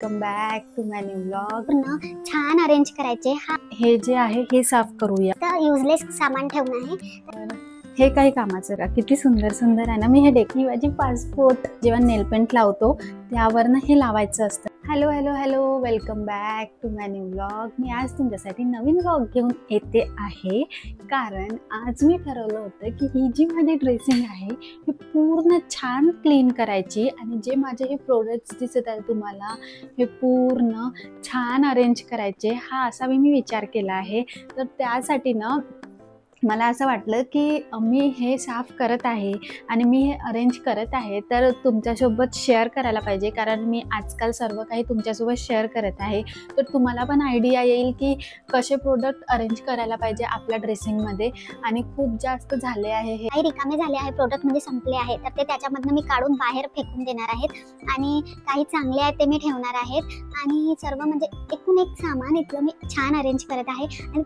Welcome back to my new vlog. पूर्ण छान arrange करायचे. हे जे आहे हे साफ करूया. तर युजलेस सामान ठेवणं आहे. हे काही कामाचं का किती सुंदर सुंदर आहे ना. मी हे डेकी माझी पासपोर्ट जेव्हा नेल पेंट लावतो त्यावरनं हे लावायचं असतं. Hello hello hello welcome back to my new vlog. मी आज तुमच्यासाठी नवीन व्लॉग घेऊन येते आहे, कारण आज मी ठरवलं होतं की ही जी माझी ड्रेसिंग आहे ही पूर्ण छान क्लीन करायची आणि जे माझे हे प्रोडक्ट्स दिसत आहेत तुम्हाला हे पूर्ण छान अरेंज करायचे. हा असा मी विचार केला आहे. तर त्यासाठी ना मला असं वाटलं की मी हे साफ करत आहे आणि मी हे अरेंज करत आहे तर तुमच्यासोबत शेअर करायला पाहिजे, कारण मी आजकाल सर्व काही तुमच्यासोबत शेअर करत आहे. तर तुम्हाला पण आयडिया येईल की कसे प्रोडक्ट अरेंज करायला पाहिजे आपल्या ड्रेसिंगमध्ये. आणि खूप जास्त झाले आहे, हे काही रिकामे झाले आहे, प्रोडक्ट म्हणजे संपले आहे, तर ते त्याच्यामधनं मी काढून बाहेर फेकून देणार आहेत आणि काही चांगले आहेत ते मी ठेवणार आहेत. आणि सर्व म्हणजे एकूण एक सामान इथलं मी छान अरेंज करत आहे. आणि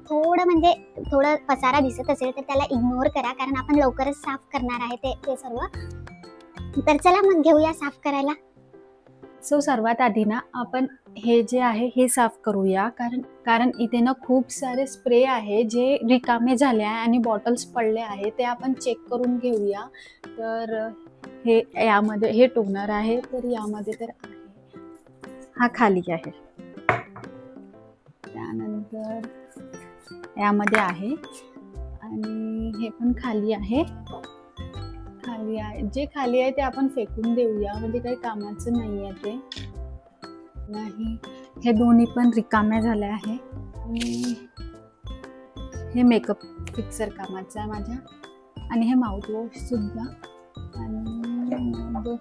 थोडं पसारा दिसत असेल तर त्याला इग्नोर करा, कारण आपण लवकरच साफ करणार आहे ते सर्व. तर चला मग घेऊया साफ करायला. सो सर्वात आधी ना आपण हे जे आहे हे साफ करूया, कारण इथे ना खूप सारे स्प्रे आहे जे रिकामे झाले आहे आणि बॉटल्स पडले आहे ते आपण चेक करून घेऊया. तर हे यामध्ये हे टोनर आहे, तर यामध्ये तर आहे हा खाली आहे, त्यानंतर यामध्ये आहे आणि हे पण खाली आहे. जे खाली आहे ते आपण फेकून देऊया, म्हणजे काही कामाचं नाही आहे ते नाही. हे दोन्ही पण रिकाम्या झाले आहे आणि हे मेकअप फिक्सर कामाचं आहे माझ्या, आणि हे माउथवॉश सुद्धा, आणि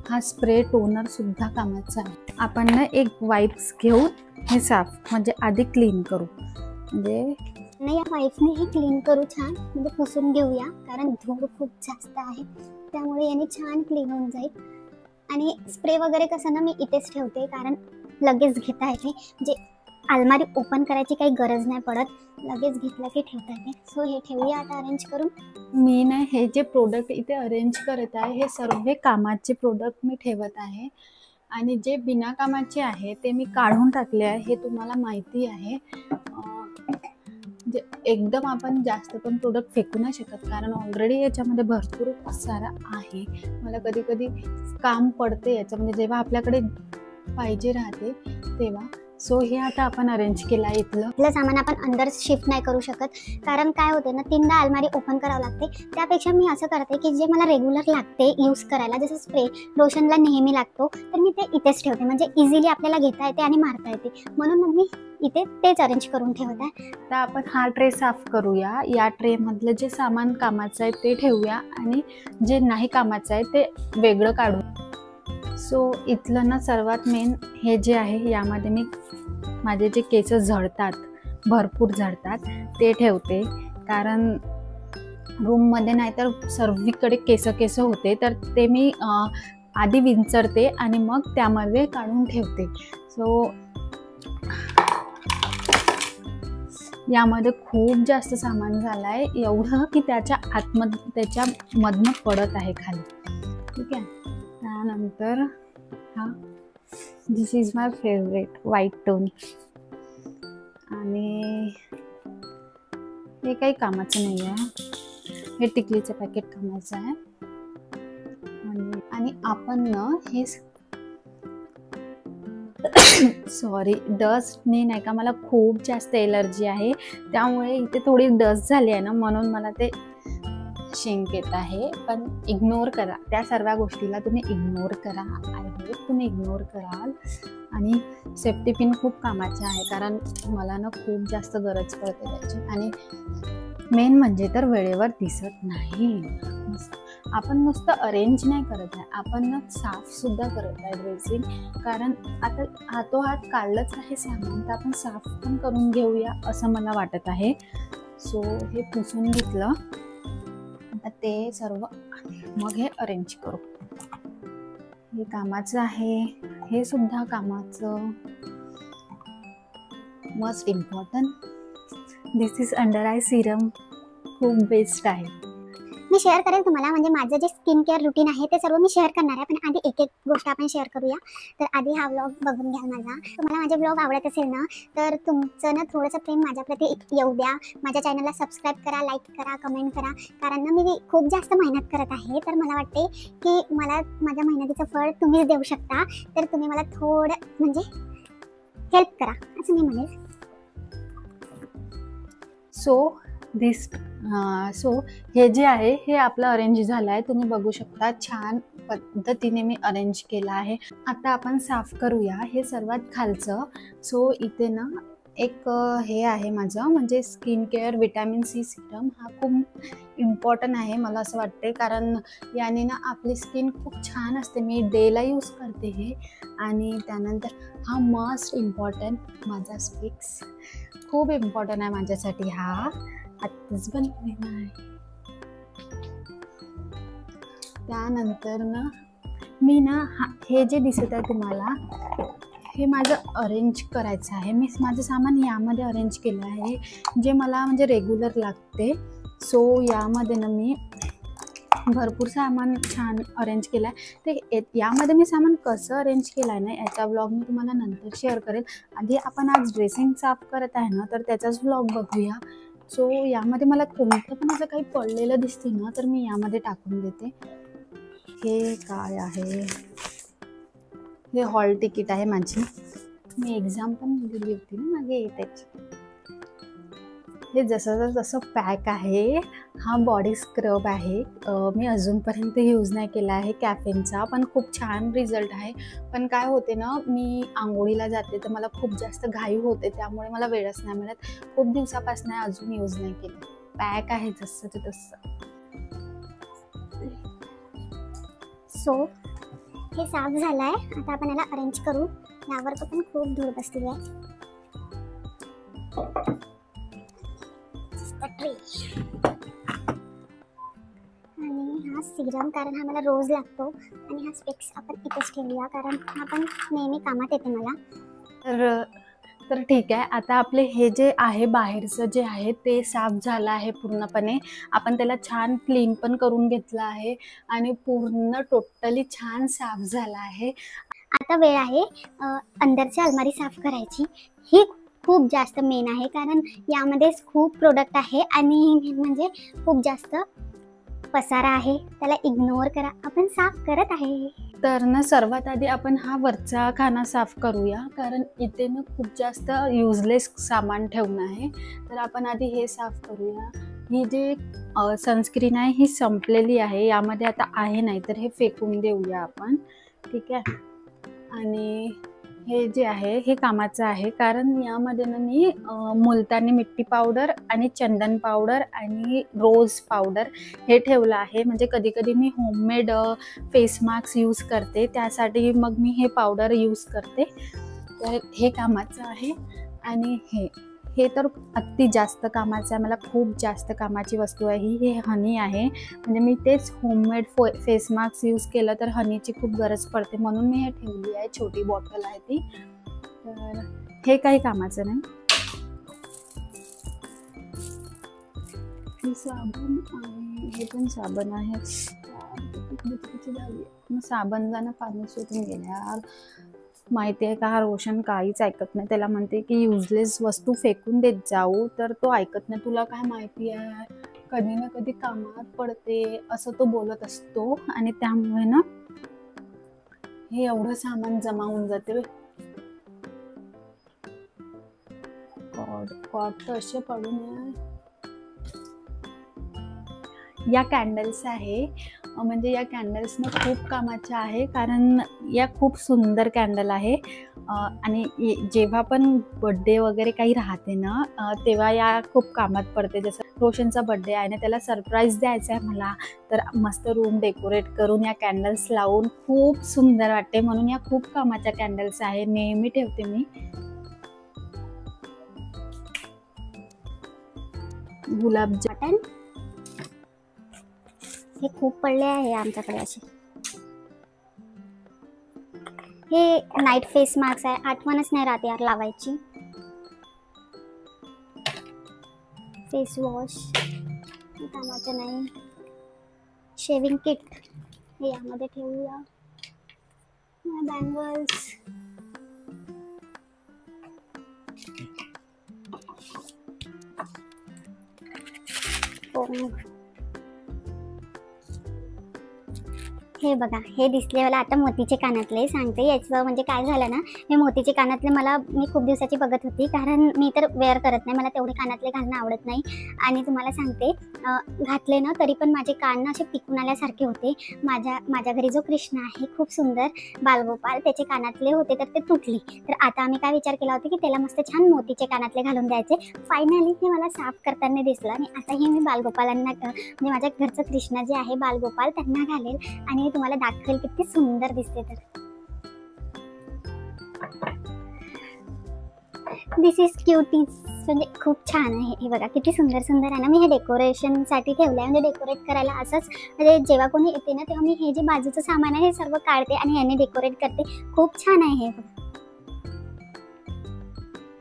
हा स्प्रे टोनर सुद्धा कामाचा आहे. आपण ना एक वाईप्स घेऊन हे साफ म्हणजे आधी क्लीन करू, म्हणजे नाही या वाईफने हे क्लीन करू छान, म्हणजे पुसून घेऊया, कारण धूळ खूप जास्त आहे त्यामुळे याने छान क्लीन होऊन जाईल. आणि स्प्रे वगैरे कसं ना मी इथेच ठेवते, कारण लगेच घेता येते, म्हणजे अलमारी ओपन करायची काही गरज नाही पडत, लगेच घेतलं की ठेवता येते. सो हे ठेवूया आता अरेंज करून. मी ना हे जे प्रोडक्ट इथे अरेंज करत आहे हे सर्व कामाचे प्रोडक्ट मी ठेवत आहे, आणि जे बिना कामाचे आहे ते मी काढून टाकले आहे. हे तुम्हाला माहिती आहे. एकदम आपण जास्त पण प्रोडक्ट फेकू नाही शकत, कारण ऑलरेडी याच्यामध्ये भरपूर सारा आहे. मला कधी कधी काम पडते याच्यामध्ये जेव्हा आपल्याकडे पाहिजे राहते तेव्हा. सो हे आता आपण अरेंज केलं आहे. इथलं सामान आपण अंदर शिफ्ट नाही करू शकत, कारण काय होते ना 3दा अलमारी ओपन करावं लागते. त्यापेक्षा मी असं करते की जे मला रेग्युलर लागते यूज करायला, जसं स्प्रे लोशनला नेहमी लागतो, तर मी ते इथेच ठेवते, म्हणजे इझिली आपल्याला घेता येते आणि मारता येते. म्हणून मग मी इथे तेच अरेंज करून ठेवत आहे. तर आपण हा ट्रे साफ करूया. या ट्रे मधलं जे सामान कामाचं आहे ते ठेवूया आणि जे नाही कामाचं आहे ते वेगळं काढू. सो इथलं ना सर्वात मेन हे जे आहे यामध्ये मी माझे जे केस झडतात, भरपूर झडतात, ते ठेवते, कारण रूममध्ये नाहीतर सर्वीकडे केस होते, तर ते मी आधी विंचरते आणि मग त्यामध्ये काढून ठेवते. सो यामध्ये खूप जास्त सामान झालं आहे, एवढं की त्याच्यामधनं पडत आहे खाली. ठीक आहे. त्यानंतर हा this is my favourite white tone, आणि हे काही कामाचं नाही आहे. हे टिकलीचं पॅकेट कामाचं आहे. आणि आपण ना हे सॉरी डस्टने नाही का, मला खूप जास्त एलर्जी आहे, त्यामुळे इथे थोडी डस्ट झाली आहे ना, म्हणून मला ते शिंक येत आहे. पण इग्नोर करा, त्या सर्व गोष्टीला तुम्ही इग्नोर करा. आय होप तुम्ही इग्नोर कराल. आणि सेफ्टी पिन खूप कामाचे आहे, कारण मला ना खूप जास्त गरज पडते त्याची. आणि मेन म्हणजे तर वेळेवर दिसत नाही. आपण नुसतं अरेंज नाही करत आहे, आपण ना साफ सुद्धा करत आहे ड्रेसिंग, कारण आता हातोहात काढलंच आहे सामान, तर आपण साफ पण करून घेऊया असं मला वाटत आहे. सो हे पुसून घेतलं, आता ते सर्व मग हे अरेंज करू. हे कामाचं आहे, हे सुद्धा कामाचं. Most important this is under eye Serum, खूप बेस्ट आहे. मी शेअर करेल तुम्हाला, म्हणजे माझं जे स्किन केअर रुटीन आहे ते सर्व मी शेअर करणार आहे, पण आधी एक एक गोष्ट आपण शेअर करूया. तर आधी हा व्लॉग बघून घ्या माझा. तुम्हाला माझे व्लॉग आवडत असेल ना तर तुमचं ना थोडंसं प्रेम माझ्याप्रती येऊ द्या. माझ्या चॅनलला सबस्क्राईब करा, लाईक करा, कमेंट करा, कारण ना मी खूप जास्त मेहनत करत आहे. तर मला वाटते की मला माझ्या मेहनतीचं फळ तुम्हीच देऊ शकता. तर तुम्ही मला थोडं म्हणजे हेल्प करा असं मी म्हणेल. सो हे जे आहे हे आपलं अरेंज झालं आहे. तुम्ही बघू शकता छान पद्धतीने मी अरेंज केलं आहे. आता आपण साफ करूया हे सर्वात खालचं. सो इथे ना एक हे आहे माझं, म्हणजे skin care vitamin C serum. हा खूप इम्पॉर्टंट आहे मला असं वाटते, कारण याने ना आपली स्किन खूप छान असते. मी डेला यूज करते हे. आणि त्यानंतर हा मस्ट इम्पॉर्टंट माझा स्पिक्स, खूप इम्पॉर्टंट आहे माझ्यासाठी. हा आत्ताच बनवलेला आहे. त्यानंतर ना मी ना हे जे दिसत आहे तुम्हाला, हे माझं अरेंज करायचं आहे. मी माझं सामान यामध्ये अरेंज केलं आहे जे मला म्हणजे रेग्युलर लागते. सो यामध्ये ना मी भरपूर सामान छान अरेंज केलं आहे. ते यामध्ये मी सामान कसं अरेंज केलं आहे ना याचा व्लॉग मी तुम्हाला नंतर शेअर करेल. आधी आपण आज ड्रेसिंग साफ करत आहे ना तर त्याचाच व्लॉग बघूया. सो यामध्ये मला कोणतं पण असं काही पडलेलं दिसते ना तर मी यामध्ये टाकून देते. हे काय आहे, हे हॉल तिकीट आहे माझी. मी एक्झाम पण दिली होती ना मागे त्याची. हे जसं पॅक आहे. हा बॉडी स्क्रब आहे. मी अजूनपर्यंत यूज नाही केला आहे कॅफेनचा, पण खूप छान रिझल्ट आहे. पण काय होते ना, मी आंघोळीला जाते तर मला खूप जास्त घाई होते, त्यामुळे मला वेळच नाही मिळत. खूप दिवसापासून अजून यूज नाही केलं. पॅक आहे जसं तसं. सो हे साफ झालं आहे. आता आपण याला अरेंज करू. यावर पण खूप धूळ बसली आहे. आणि हा सिरम, कारण हा मला रोज लागतो. आणि हा स्पेक्स आपण इथेच ठेवूया, कारण हा पण नेहमी कामात येते मला. तर ठीक आहे. आता आपले हे जे आहे बाहेरचं जे आहे ते साफ झालं आहे पूर्णपणे. आपण त्याला छान क्लीन पण करून घेतलं आहे आणि पूर्ण टोटली छान साफ झालं आहे. आता वेळ आहे अंदरची अलमारी साफ करायची. ही खूप जास्त मेन आहे, कारण यामध्येच खूप प्रोडक्ट आहे आणि म्हणजे खूप जास्त पसारा आहे. त्याला इग्नोर करा, आपण साफ करत आहे. तर ना सर्वात आधी आपण हा वरचा खाना साफ करूया, कारण इथे ना खूप जास्त युजलेस सामान ठेवणं आहे. तर आपण आधी हे साफ करूया. ही जी सनस्क्रीन आहे ही संपलेली आहे, यामध्ये आता आहे नाही, तर हे फेकून देऊया आपण. ठीक आहे. आणि हे जे आहे हे कामाचं आहे, कारण यामध्ये ना मी मुलतानी मिट्टी पावडर आणि चंदन पावडर आणि रोज पावडर हे ठेवलं आहे. म्हणजे कधी कधी मी होममेड फेस मास्क यूज करते, त्यासाठी मग मी हे पावडर यूज करते. तर हे कामाचं आहे. आणि हे तर अति जास्त कामाचं आहे. मला खूप जास्त कामाची वस्तू आहे ही. हे हनी आहे, म्हणजे मी तेच होममेड फेस मास्क यूज केलं तर हनीची खूप गरज पडते, म्हणून मी हे ठेवली आहे. छोटी बॉटल आहे ती. तर हे काही कामाचं नाही. साबण आहे, हे पण साबण आहे. मग साबणला ना पाणी सुटून गेलं यार. माहिती आहे का, हा रोशन काहीच ऐकत नाही. त्याला म्हणते की युजलेस वस्तू फेकून देत जाऊ, तर तो ऐकत नाही. तुला काय माहिती आहे, कधी ना कधी कामात पडते असं तो बोलत असतो. आणि त्यामुळे ना हे एवढं सामान जमा होऊन जाते. कॉट तर असे पडून. या कॅन्डल्स आहे, म्हणजे या कॅन्डल्स ना खूप कामाच्या आहे, कारण या खूप सुंदर कॅन्डल आहे. आणि जेव्हा पण बड्डे वगैरे काही राहते ना तेव्हा या खूप कामात पडते. जसं रोशनचा बड्डे आहे ना, त्याला सरप्राईज द्यायचा आहे मला, तर मस्त रूम डेकोरेट करून या कॅन्डल्स लावून खूप सुंदर वाटते. म्हणून या खूप कामाच्या कॅन्डल्स आहे, नेहमी ठेवते मी. गुलाबजामुन हे खूप पडले आहे आमच्याकडे असे. हे नाईट फेस मास्क आहे, आठवणच नाही राहते यार लावायची. फेस वॉश कामाचं नाही. शेविंग किट हे यामध्ये ठेवूया. बँगल्स, हे बघा, हे दिसले मला आता मोतीचे कानातले. सांगते याचं म्हणजे काय झालं ना, हे मोतीचे कानातले मी खूप दिवसाची बघत होती, कारण मी तर वेअर करत नाही, मला तेवढे कानातले घालणं आवडत नाही. आणि तुम्हाला सांगते घातले ना तरी पण माझे कान ना असे पिकून आल्यासारखे होते. माझ्या घरी जो कृष्ण आहे खूप सुंदर बालगोपाल, त्याचे कानातले होते तर ते तुटले. तर आता आम्ही काय विचार केला होता की त्याला मस्त छान मोतीचे कानातले घालून द्यायचे. फायनली हे मला साफ करताना दिसलं आणि आता हे मी बालगोपालांना म्हणजे माझ्या घरचं कृष्ण जे आहे बालगोपाल त्यांना घालेल आणि तुम्हाला दाखवेल किती सुंदर दिसते. तर दिस इज क्यूटीज, म्हणजे खूप छान आहे. हे बघा किती सुंदर सुंदर आहे ना. मी हे डेकोरेशनसाठी ठेवलं आहे, म्हणजे डेकोरेट करायला असंच. म्हणजे जेव्हा कोणी येते ना तेव्हा मी हे जे बाजूचं सामान आहे हे सर्व काढते आणि याने डेकोरेट करते. खूप छान आहे हे.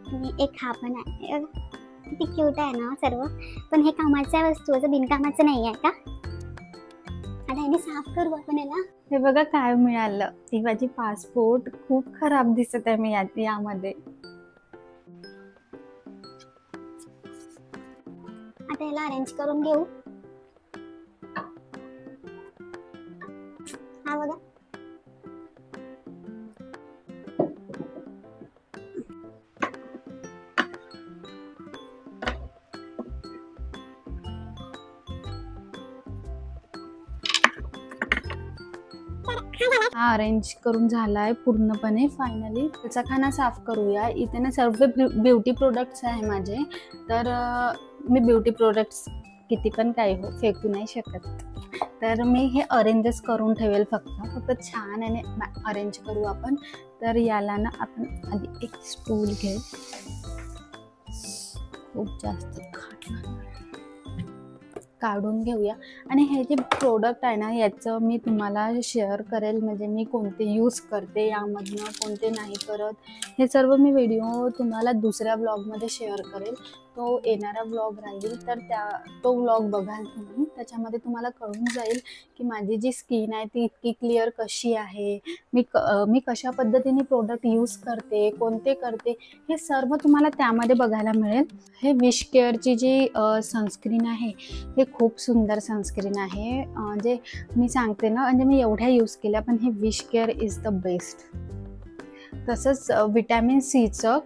आणि एक हा पण आहे, किती क्यूट आहे ना सर्व. पण हे कामाच्या वस्तू, असं बिनकामाचं नाही आहे का. आता याने साफ करू आपण याला. हे बघा काय मिळालं, ती माझी पासपोर्ट खूप खराब दिसत आहे मी यामध्ये. आता याला अरेंज करून घेऊ. हा बघा, हा अरेंज करून झालाय पूर्णपणे. फायनली त्याचा खाना साफ करूया. इथे ना सर्व ब्युटी प्रोडक्ट्स आहे माझे, तर मी ब्युटी प्रोडक्ट्स किती पण काही हो फेकू नाही शकत. तर मी हे अरेंजच करून ठेवेल, फक्त छान आणि अरेंज करू आपण. तर याला ना आपण आधी एक स्टूल घेऊ. खूप जास्त काढून घेऊया. आणि हे जे प्रोडक्ट आहे ना याचं मी तुम्हाला शेअर करेल, म्हणजे मी कोणते यूज करते यामधनं, कोणते नाही करत, हे सर्व मी व्हिडिओ तुम्हाला दुसऱ्या ब्लॉगमध्ये शेअर करेल. तो येणारा ब्लॉग राहील, तर तो ब्लॉग बघाल तुम्ही. त्याच्यामध्ये तुम्हाला कळून जाईल की माझी जी स्किन आहे ती इतकी क्लिअर कशी आहे, मी कशा पद्धतीने प्रोडक्ट यूज करते, कोणते करते, हे सर्व तुम्हाला त्यामध्ये बघायला मिळेल. हे विश केअरची जी सनस्क्रीन आहे हे खूप सुंदर सनस्क्रीन आहे. म्हणजे मी सांगते ना, म्हणजे मी एवढ्या यूज केल्या, पण हे wish care is the best. तसंच विटॅमिन सीचं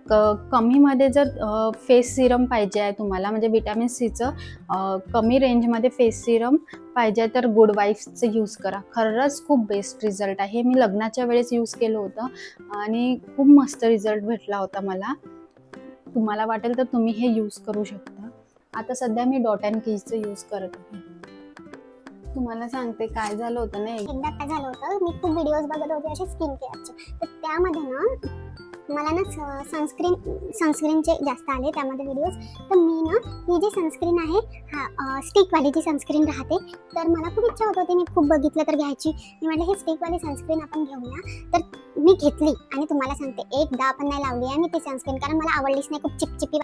कमीमध्ये जर फेस सिरम पाहिजे आहे तुम्हाला, म्हणजे विटॅमिन सीचं कमी रेंजमध्ये फेस सिरम पाहिजे तर गुड वाईफ्सचं यूज करा. खरंच खूप बेस्ट रिझल्ट आहे. मी लग्नाच्या वेळेस यूज केलं होतं आणि खूप मस्त रिझल्ट भेटला होता मला. तुम्हाला वाटेल तर तुम्ही हे यूज करू शकता. आता सध्या मी डॉट अँड कीचं यूज करत आहे. तुम्हाला सांगते काय झालं होतं ना, एकदा काय झालं होतं, मी खूप व्हिडिओज बघत होते असे स्किन केअरचे. तर त्यामध्ये ना मला ना सनस्क्रीनचे जास्त आले त्यामध्ये व्हिडिओज. तर मी ना ही जी सनस्क्रीन आहे, हा स्टिकवाली जी सनस्क्रीन राहते, तर मला खूप इच्छा होत होती, मी खूप बघितलं तर घ्यायची. मी म्हटलं ही स्टिकवाली सनस्क्रीन आपण घेऊया. तर मी घेतली आणि तुम्हाला सांगते एकदा पण नाही लावली आहे मी ती सनस्क्रीन, कारण मला आवडलीच नाही, खूप चिपचिपी.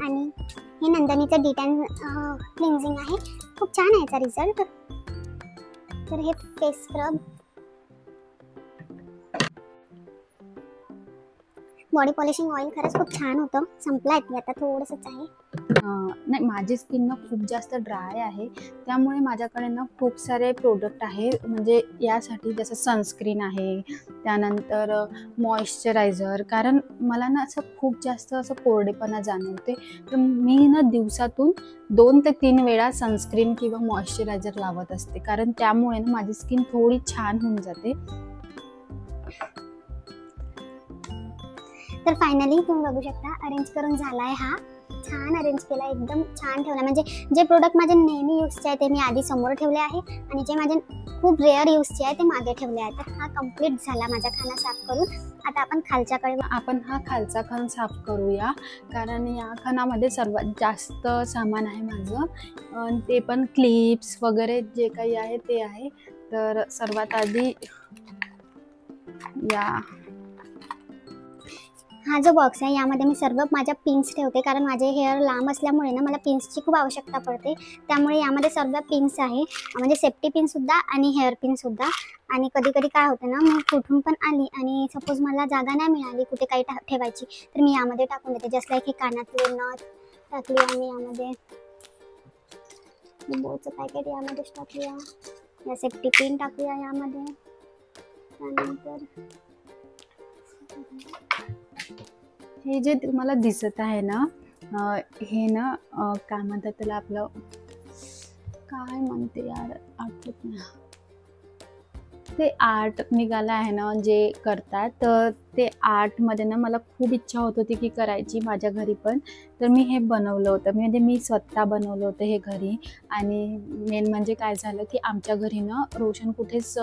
आणि हे नंदनीचं डिटॅन क्लिन्झिंग आहे, खूप छान आहे याचा रिझल्ट. तर हे face scrub, body polishing oil खरंच खूप छान होतं. संपला आहे, आता थोडंसंच आहे. नाही, माझी स्किन ना खूप जास्त ड्राय आहे, त्यामुळे माझ्याकडे ना खूप सारे प्रोडक्ट आहे म्हणजे यासाठी. जसं सनस्क्रीन आहे, त्यानंतर मॉइश्चरायझर, कारण मला ना असं खूप जास्त असं कोरडेपणा जाणवते. तर मी ना दिवसातून 2 ते 3 वेळा सनस्क्रीन किंवा मॉइश्चरायझर लावत असते, कारण त्यामुळे ना माझी स्किन थोडी छान होऊन जाते. तर फायनली तुम्ही बघू शकता अरेंज करून झालाय. हा छान अरेंज केला, एकदम छान ठेवला. म्हणजे जे प्रोडक्ट माझे नेहमी यूजचे आहे ते मी आधी समोर ठेवले आहे आणि जे माझे खूप रेअर यूजचे आहे ते मागे ठेवले आहे. तर हा कम्प्लीट झाला माझा खाना साफ करून. आता आपण हा खालचा खान साफ करूया, कारण या खानामध्ये सर्वात जास्त सामान आहे माझं. ते पण क्लिप्स वगैरे जे काही आहे ते आहे. तर सर्वात आधी हा जो बॉक्स आहे यामध्ये मी सर्व माझ्या पिन्स ठेवते, कारण माझे हेअर लांब असल्यामुळे ना मला पिन्सची खूप आवश्यकता पडते. त्यामुळे यामध्ये सर्व पिन्स आहे, म्हणजे सेफ्टी पिनसुद्धा आणि हेअर पिनसुद्धा. आणि कधी कधी काय होतं ना, मी कुठून पण आली आणि सपोज मला जागा नाही मिळाली कुठे काही ठेवायची, तर मी यामध्ये टाकून देते. जस्ट लाईक हे कानातले नथ टाकली आणि यामध्ये बोचं पॅकेट यामध्येच टाकूया, या सेफ्टी पिन टाकूया यामध्ये. त्यानंतर हे जे तुम्हाला दिसत आहे ना, हे ना काय म्हणतात त्याला, आपलं काय म्हणते यार, आठवत नाही. ते आर्ट निघालं आहे ना जे करतात, तर ते आर्टमध्ये ना मला खूप इच्छा होत होती की करायची माझ्या घरी पण. तर मी हे बनवलं होतं, म्हणजे मी स्वतः बनवलं होतं हे घरी. आणि मेन म्हणजे काय झालं की आमच्या घरी ना रोशन कुठेच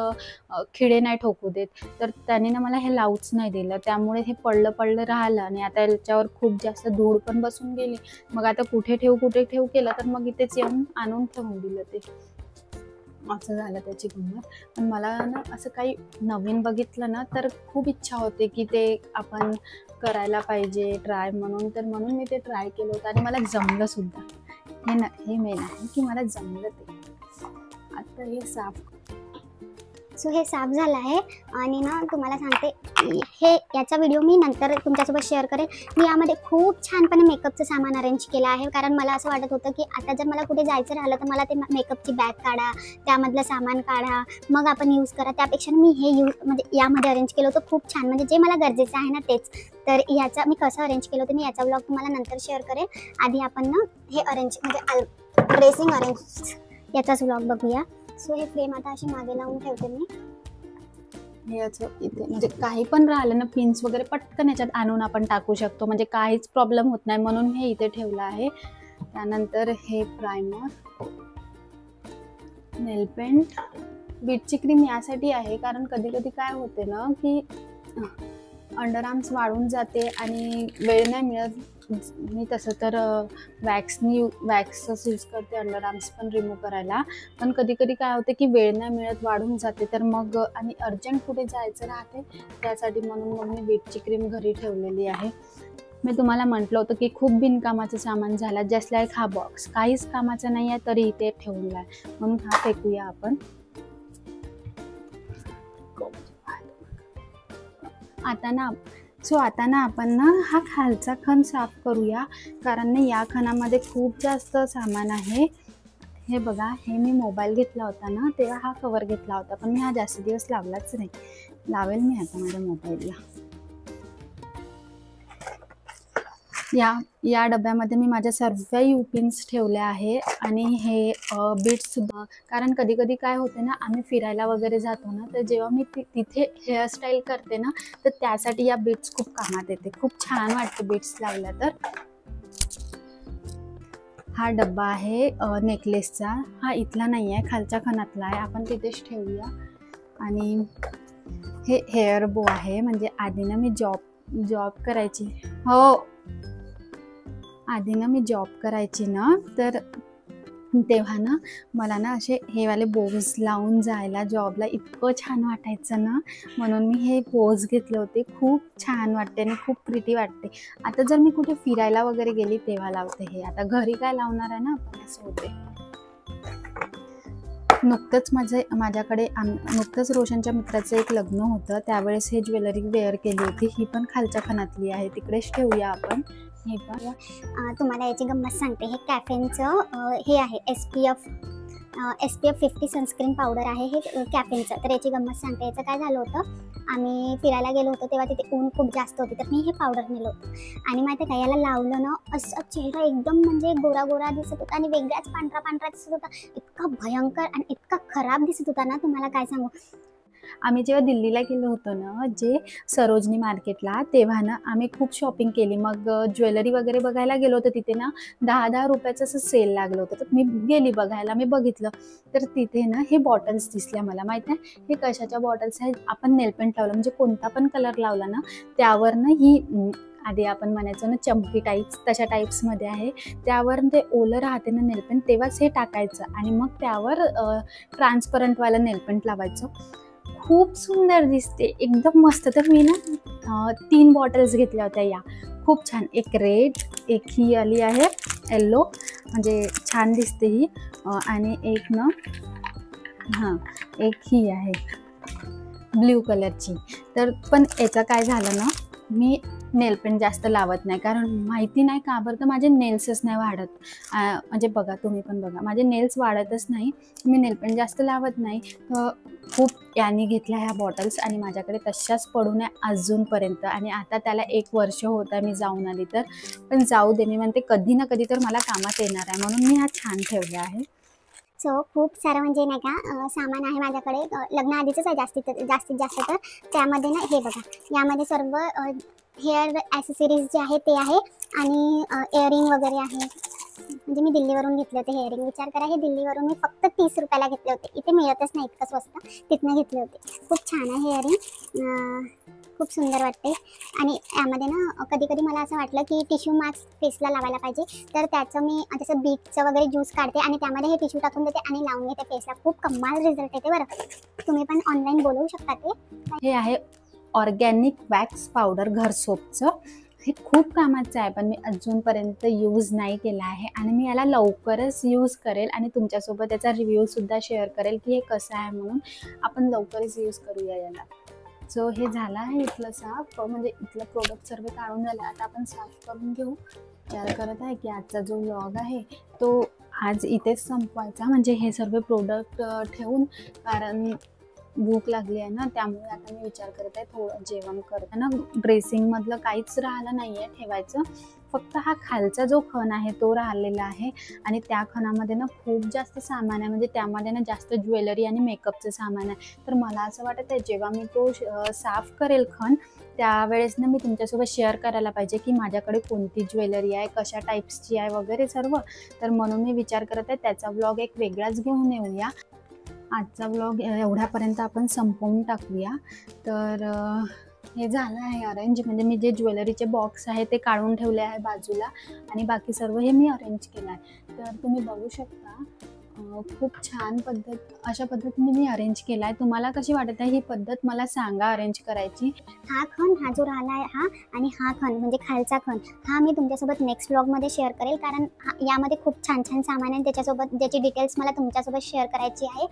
खिळे नाही ठोकू देत, तर त्याने ना मला हे लावूच नाही दिलं. त्यामुळे हे पडलं राहिलं आणि आता याच्यावर खूप जास्त धूळ पण बसून गेली. मग आता कुठे ठेवू केलं, तर मग इथेच येऊन आणून ठेवून दिलं. ते असं झालं त्याची गंमत. पण मला ना असं काही नवीन बघितलं ना तर खूप इच्छा होते की ते आपण करायला पाहिजे ट्राय म्हणून. तर म्हणून मी ते ट्राय केलं होतं आणि मला जमलं सुद्धा. हे मेन आहे की मला जमलं ते. आता हे साफ. सो हे साफ झालं आहे आणि ना तुम्हाला सांगते, हे याचा व्हिडिओ मी नंतर तुमच्यासोबत शेअर करेन. मी यामध्ये खूप छानपणे मेकअपचं सामान अरेंज केलं आहे, कारण मला असं वाटत होतं की आता जर मला कुठे जायचं राहिलं तर मला ते मेकअपची बॅग काढा, त्यामधलं सामान काढा, मग आपण यूज करा. त्यापेक्षा मी हे म्हणजे यामध्ये अरेंज केलं होतं खूप छान, म्हणजे जे मला गरजेचं आहे ना तेच. तर याचा मी कसं अरेंज केलं होतं मी याचा व्लॉग तुम्हाला नंतर शेअर करेन. आधी आपण ना हे अरेंज म्हणजे ड्रेसिंग अरेंज याचाच व्लॉग बघूया. सो हे फ्रेम आता अशी मागे लावून ठेवते मी. हे याचं इथे म्हणजे काही पण राहिलं ना, पिन्स वगैरे पटकन याच्यात आणून आपण टाकू शकतो, म्हणजे काहीच प्रॉब्लेम होत नाही, म्हणून हे इथे ठेवलं आहे. त्यानंतर हे प्रायमर, नेल पेंट, बीटची क्रीम यासाठी आहे कारण कधी कधी काय होते ना की अंडर आर्म्स वाळून जाते आणि वेळ नाही मिळत. मी तसं तर वॅक्सच यूज करते अंडर आर्म्स पण रिमूव्ह करायला. पण कधी कधी काय होते की वेळ नाही मिळत, वाढून जाते, तर मग आणि अर्जंट कुठे जायचं राहते त्यासाठी म्हणून मग मी बीटची क्रीम घरी ठेवलेली आहे. मी तुम्हाला म्हटलं होतं की खूप बिनकामाचं सामान झालं, जस्ट लाईक हा बॉक्स काहीच कामाचा नाही आहे तरी इथे ठेवला आहे, म्हणून हा फेकूया आपण. आता ना आपण ना हा खालचा खण साफ करूया, कारण ना या खणामध्ये खूप जास्त सामान आहे. हे बघा, हे मी मोबाईल घेतला होता ना तेव्हा हा कवर घेतला होता, पण मी हा जास्त दिवस लावलाच नाही. लावेल मी आता माझ्या मोबाईलला. या डब्यामध्ये मी माझ्या सर्व पिन्स ठेवल्या आहे आणि हे बीट्स सुद्धा. कारण कधी कधी काय होते ना, आम्ही फिरायला वगैरे जातो ना, तर जेव्हा मी तिथे हेअरस्टाईल करते ना, तर त्यासाठी या बीट्स खूप कामात येते. खूप छान वाटते बीट्स लावल्या तर. हा डब्बा आहे नेकलेसचा. हा इथला नाही आहे, खालच्या खणातला आहे, आपण तिथेच ठेवूया. आणि हे हेअर बो आहे, म्हणजे आधी ना मी जॉब करायची. हो, आधी ना मी जॉब करायची ना, तर तेव्हा ना मला ना असे हे वाले बोज लावून जायला जॉबला इतकं छान वाटायचं ना, म्हणून मी हे बोज घेतले होते. खूप छान वाटते आणि खूप प्रिटी वाटते. आता जर मी कुठे फिरायला वगैरे गेली तेव्हा लावते हे. आता घरी काय लावणार आहे ना आपण, असं होते. नुकतंच नुकतंच रोशनच्या मित्राचं एक लग्न होतं, त्यावेळेस हे ज्वेलरी वेअर केली होती. ही पण खालच्या खणातली आहे, तिकडेच ठेवूया आपण. हे पण तुम्हाला याची गंमत सांगते. हे कॅफेनचं हे आहे SPF 50 सनस्क्रीन पावडर आहे हे कॅफेनचं. तर याची गंमत सांगते. याचं काय झालं होतं, आम्ही फिरायला गेलो होतो तेव्हा तिथे ऊन खूप जास्त होती, तर मी हे पावडर नेलं होतं आणि माहिती आहे का, याला लावलं ना असं चेहरा एकदम म्हणजे गोरा दिसत होता आणि वेगळाच पांढरा दिसत होता. इतका भयंकर आणि इतका खराब दिसत होता ना, तुम्हाला काय सांगू. आम्ही जेव्हा दिल्लीला गेलो होतो ना, जे सरोजनी मार्केटला, तेव्हा ना आम्ही खूप शॉपिंग केली. मग ज्वेलरी वगैरे बघायला गेलो होतो, तिथे ना 10-10 रुपयाचं असं सेल लागलं होतं. तर मी गेली बघायला, मी बघितलं तर तिथे ना हे बॉटल्स दिसल्या मला. माहीत आहे हे कशाच्या बॉटल्स आहेत. आपण नेलपेंट लावलं म्हणजे कोणता पण कलर लावला ना, त्यावर ना ही आधी आपण म्हणायचो ना चमकी टाईप्स, तशा टाईप्समध्ये आहे. त्यावर ते ओलं राहते ना नेलपेंट, तेव्हाच हे टाकायचं आणि मग त्यावर ट्रान्सपरंटवालं नेलपेंट लावायचं. खूप सुंदर दिसते, एकदम मस्त. तर मी ना 3 बॉटल्स घेतल्या होत्या या. खूप छान. एक रेड, एक ही आली आहे येल्लो, म्हणजे छान दिसते ही. आणि एक ना एक ही आहे ब्ल्यू कलरची. तर पण याचं काय झालं ना, मी नेल पेंट जास्त लावत नाही, कारण माहिती नाही का बरं, तर माझे नेल्सच नाही वाढत. म्हणजे बघा, तुम्ही पण बघा, माझे नेल्स वाढतच नाही. मी नेल पेंट जास्त लावत नाही. तर खूप याने घेतल्या ह्या बॉटल्स आणि माझ्याकडे तशाच पडून आहे अजूनपर्यंत. आणि आता त्याला 1 वर्ष होत आहे मी जाऊन आली तर. पण जाऊ दे, मी म्हणते कधी ना कधी तर मला कामात येणार आहे, म्हणून मी हा छान ठेवला आहे. सो खूप सारं म्हणजे नाही का सामान आहे माझ्याकडे. लग्न आधीचंच आहे जास्तीत जास्त. तर त्यामध्ये ना हे बघा, यामध्ये सर्व हेअर ॲसेसरीज जे आहे ते आहे आणि इयरिंग वगैरे आहे. म्हणजे मी दिल्लीवरून घेतले होते हे इयरिंग. विचार करा, हे दिल्लीवरून मी फक्त 30 रुपयाला घेतले होते. इथे मिळतच नाही इतकं स्वस्त, तिथनं घेतले होते. खूप छान आहे हे इयरिंग, खूप सुंदर वाटते. आणि यामध्ये ना कधी कधी मला असं वाटलं की टिश्यू मास्क फेसला लावायला पाहिजे, तर त्याचं मी जसं बीटचं वगैरे ज्यूस काढते आणि त्यामध्ये हे टिश्यू टाकून देते आणि लावून घेते फेसला. खूप कमाल रिझल्ट येते बरं. तुम्ही पण ऑनलाईन बोलवू शकता ते. हे आहे ऑर्गॅनिक वॅक्स पावडर घर सोपचं. हे खूप कामाचं आहे, पण मी अजूनपर्यंत यूज नाही केला आहे आणि मी याला लवकरच यूज करेल आणि तुमच्यासोबत याचा रिव्ह्यूसुद्धा शेअर करेल की हे कसं आहे म्हणून. आपण लवकरच यूज करूया याला. सो हे झालं आहे इथलं साफ, म्हणजे इथलं प्रोडक्ट सर्व काढून झालं. आता आपण साफ करून घेऊ. विचार करत आहे की आजचा जो व्लॉग आहे तो आज इथेच संपवायचा, म्हणजे हे सर्व प्रोडक्ट ठेवून, कारण भूक लागली आहे ना, त्यामुळे आता मी विचार करत आहे थोडं जेवण करताना. ड्रेसिंगमधलं काहीच राहिलं नाही आहे ठेवायचं, फक्त हा खालचा जो खण आहे तो राहिलेला आहे. आणि त्या खणामध्ये ना खूप जास्त सामान आहे, म्हणजे त्यामध्ये ना जास्त ज्वेलरी आणि मेकअपचं सामान आहे. तर मला असं वाटत आहे जेव्हा मी तो साफ करेल खण, त्यावेळेस ना मी तुमच्यासोबत शेअर करायला पाहिजे की माझ्याकडे कोणती ज्वेलरी आहे, कशा टाईप्सची आहे वगैरे सर्व. तर म्हणून मी विचार करत आहे त्याचा व्लॉग एक वेगळाच घेऊन येऊया. आजचा व्लॉग एवढ्यापर्यंत आपण संपवून टाकूया. तर हे झालं आहे अरेंज, म्हणजे मी जे ज्वेलरीचे बॉक्स आहे ते काढून ठेवले आहे बाजूला आणि बाकी सर्व हे मी अरेंज केलं आहे. तर तुम्ही बघू शकता खूप छान अशा पद्धतीने मी अरेंज केला आहे. तुम्हाला कशी वाटत आहे ही पद्धत, मला सांगा अरेंज करायची. हा खण, हा जो राहिला आहे हा, आणि हा खण म्हणजे खालचा खण, हा मी तुमच्यासोबत नेक्स्ट व्लॉगमध्ये शेअर करेल, कारण यामध्ये खूप छान छान सामान आहे त्याच्यासोबत, ज्याची डिटेल्स मला तुमच्यासोबत शेअर करायची आहे.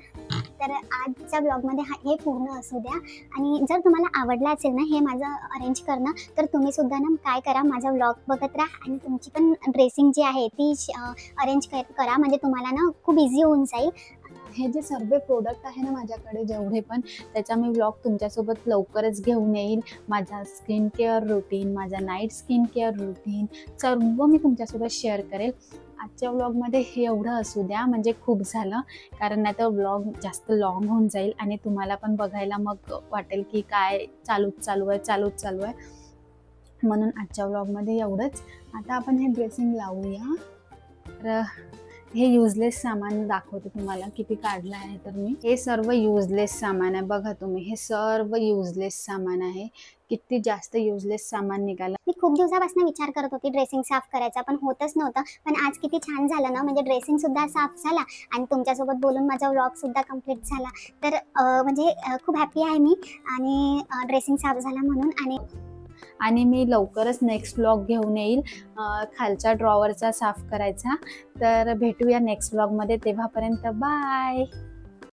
तर आजच्या ब्लॉगमध्ये हे पूर्ण असू द्या. आणि जर तुम्हाला आवडलं असेल ना हे माझं अरेंज करणं, तर तुम्ही सुद्धा ना काय करा, माझा व्लॉग बघत राहा आणि तुमची पण ड्रेसिंग जी आहे ती अरेंज करा, म्हणजे तुम्हाला ना खूप इझी होऊन जाईल. हे जे सर्व प्रोडक्ट आहे ना माझ्याकडे जेवढे पण, त्याचा मी व्लॉग तुमच्यासोबत लवकरच घेऊन येईल. माझा स्किन केअर रुटीन, माझा नाईट स्किन केअर रुटीन सर्व मी तुमच्यासोबत शेअर करेल. आजच्या व्लॉगमध्ये हे एवढं असू द्या, म्हणजे खूप झालं, कारण नाही तर व्लॉग जास्त लॉंग होऊन जाईल आणि तुम्हाला पण बघायला मग वाटेल की काय चालू आहे. म्हणून आजच्या व्लॉगमध्ये एवढंच. आता आपण हे ड्रेसिंग लावूया. तर हे युजलेस सामान दाखवते तुम्हाला किती काढलं आहे. तर मी हे सर्व युजलेस सामान आहे, बघा तुम्ही, हे सर्व युजलेस सामान आहे. किती जास्त युजलेस सामान निघालं. मी खूप दिवसापासून विचार करत होती ड्रेसिंग साफ करायचा, पण होतच नव्हतं. पण आज किती छान झालं ना, म्हणजे ड्रेसिंग सुद्धा साफ झाला आणि तुमच्यासोबत बोलून माझा व्लॉग सुद्धा कम्प्लीट झाला. तर म्हणजे खूप हॅपी आहे मी, आणि ड्रेसिंग साफ झाला म्हणून. आणि मी लवकरच नेक्स्ट व्लॉग घेऊन येईल खालच्या ड्रॉवरचा साफ करायचा. तर भेटूया नेक्स्ट व्लॉगमध्ये, तेव्हापर्यंत बाय.